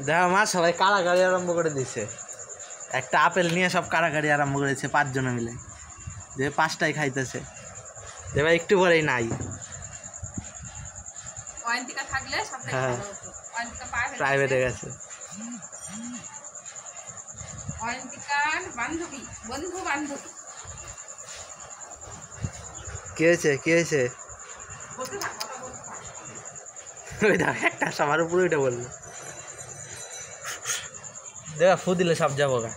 দেখো মা সবাই কাড়াকাড়ি আরম্ভ করে দিছে। একটা আপেল নিয়ে সব কাড়াকাড়ি আরম্ভ করেছে 5 জনে মিলে, যে 5টাই খাইতেছে। দেবা একটু পরেই নাই। হ্যাঁ প্রাইভেটে গেছে। কি হয়েছে কি হয়েছে? ওই দেখ একটা সবার উপরে ওইটা বললো। দেবা ফু দিলে সব যাবো গা।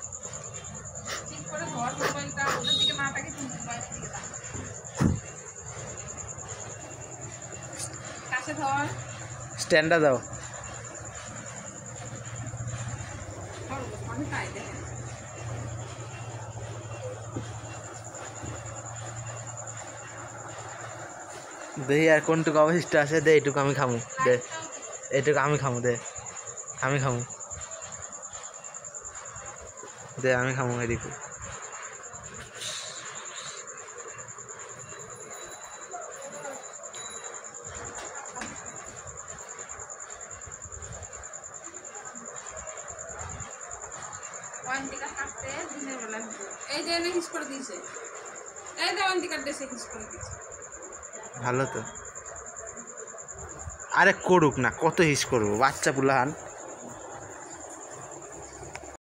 স্ট্যান্ডটা দাও। দেখি আর কোনটুকু অবশিষ্ট আছে, দে এইটুকু আমি খামু, দে এইটুকু আমি খামু, দে আমি খামু, দে আমি খামু এদিকে। ভালো তো, আরে করুক না, কত হিস করবো বাচ্চা পুলাহান।